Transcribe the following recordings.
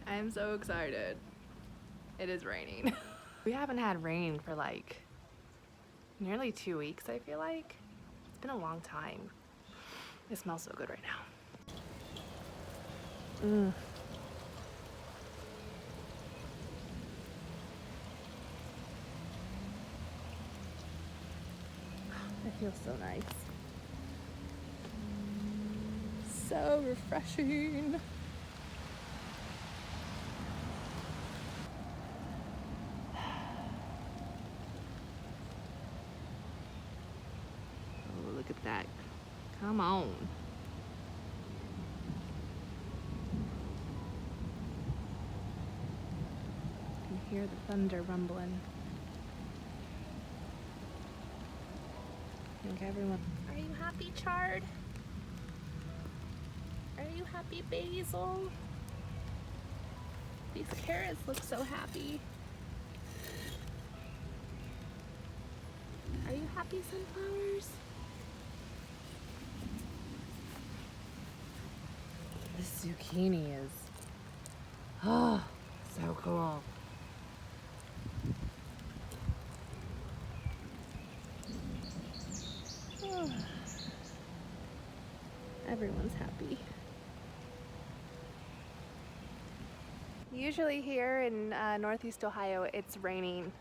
I'm so excited. It is raining. We haven't had rain for like nearly 2 weeks, I feel like. It's been a long time. It smells so good right now. It feels so nice. So refreshing. Oh, look at that. Come on. You can hear the thunder rumbling. I think everyone... Are you happy, Chard? Are you happy, Basil? These carrots look so happy. Are you happy, sunflowers? This zucchini is, oh, so cool. Oh. Everyone's happy. Usually here in Northeast Ohio, it's raining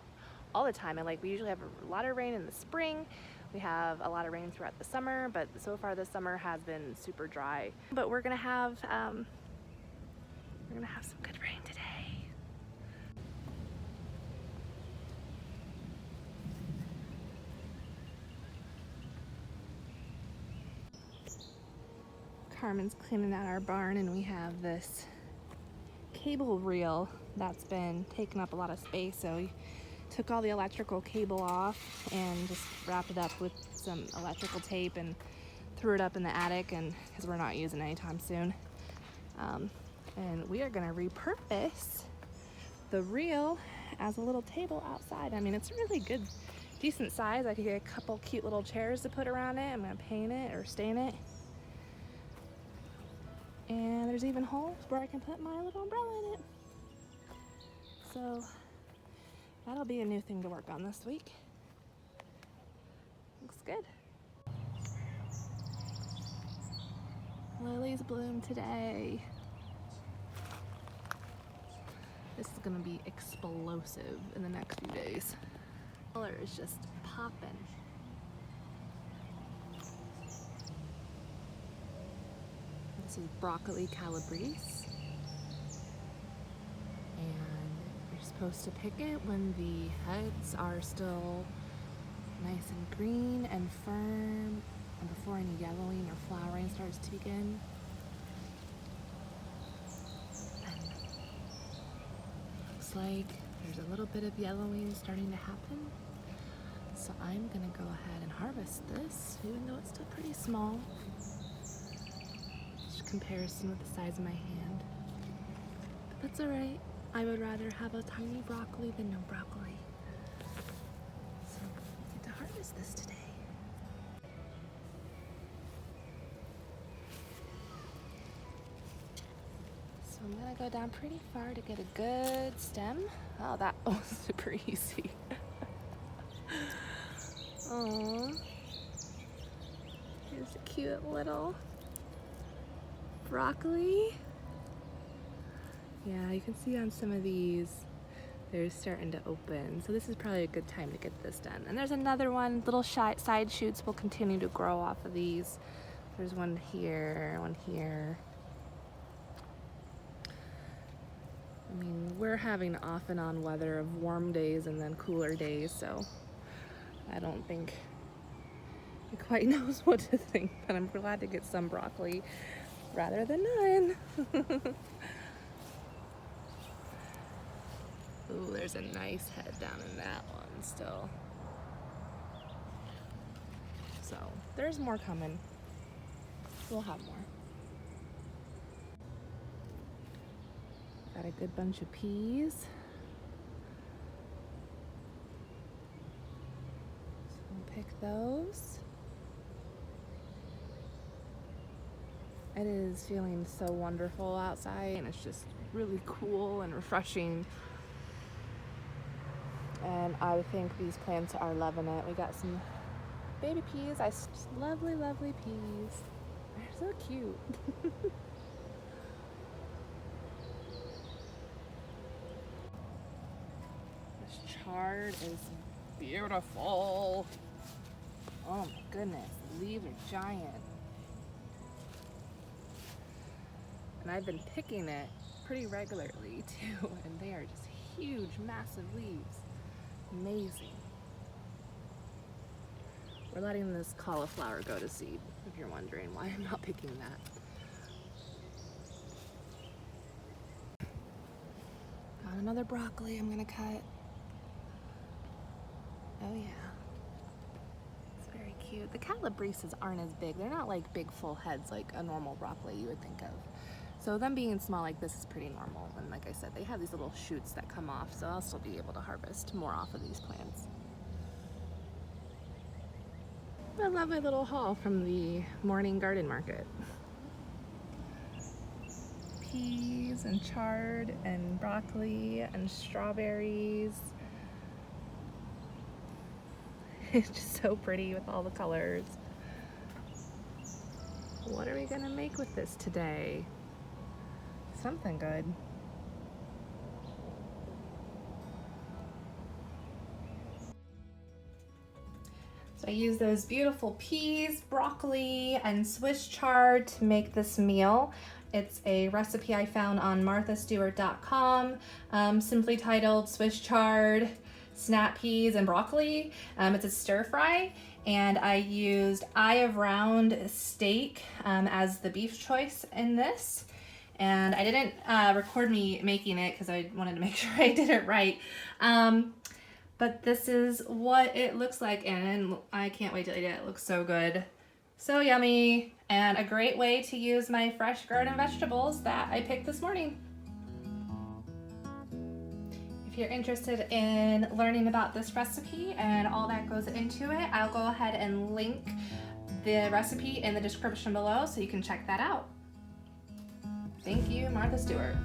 all the time, and like we usually have a lot of rain in the spring. We have a lot of rain throughout the summer, but so far this summer has been super dry. But we're gonna have some good rain today. Carmen's cleaning out our barn, and we have this cable reel that's been taking up a lot of space, so we took all the electrical cable off and just wrapped it up with some electrical tape and threw it up in the attic, and because we're not using it anytime soon. And we are going to repurpose the reel as a little table outside. I mean, it's really good, decent size. I could get a couple cute little chairs to put around it. I'm going to paint it or stain it. And there's even holes where I can put my little umbrella in it. So that'll be a new thing to work on this week. Looks good. Lilies bloom today. This is gonna be explosive in the next few days. Color is just popping. This is broccoli calabrese. And you're supposed to pick it when the heads are still nice and green and firm, and before any yellowing or flowering starts to begin. And looks like there's a little bit of yellowing starting to happen. So I'm gonna go ahead and harvest this, even though it's still pretty small. Just comparison with the size of my hand. But that's alright. I would rather have a tiny broccoli than no broccoli. So I get to harvest this today. So I'm gonna go down pretty far to get a good stem. Oh, that was super easy. Aww. Here's a cute little broccoli. Yeah, you can see on some of these, they're starting to open. So this is probably a good time to get this done. And there's another one, little side shoots will continue to grow off of these. There's one here, one here. I mean, we're having off and on weather of warm days and then cooler days, so I don't think it quite knows what to think, but I'm glad to get some broccoli rather than none. Ooh, there's a nice head down in that one still. So there's more coming. We'll have more. Got a good bunch of peas. So we'll pick those. It is feeling so wonderful outside, and it's just really cool and refreshing. And I think these plants are loving it. We got some baby peas. Lovely, lovely peas. They're so cute. This chard is beautiful. Oh my goodness, the leaves are giant. And I've been picking it pretty regularly too, and they are just huge, massive leaves. Amazing. We're letting this cauliflower go to seed, if you're wondering why I'm not picking that. Got another broccoli I'm gonna cut. Oh yeah. It's very cute. The calabreses aren't as big. They're not like big full heads like a normal broccoli you would think of. So them being small like this is pretty normal. And like I said, they have these little shoots that come off, so I'll still be able to harvest more off of these plants. A lovely little haul from the morning garden market. Peas and chard and broccoli and strawberries. It's just so pretty with all the colors. What are we gonna make with this today? Something good. So I use those beautiful peas, broccoli, and Swiss chard to make this meal. It's a recipe I found on marthastewart.com, simply titled Swiss chard, snap peas, and broccoli. It's a stir fry, and I used eye of round steak as the beef choice in this. And I didn't record me making it because I wanted to make sure I did it right. But this is what it looks like, and I can't wait to eat it. It looks so good. So yummy, and a great way to use my fresh garden vegetables that I picked this morning. If you're interested in learning about this recipe and all that goes into it, I'll go ahead and link the recipe in the description below so you can check that out. Thank you, Martha Stewart.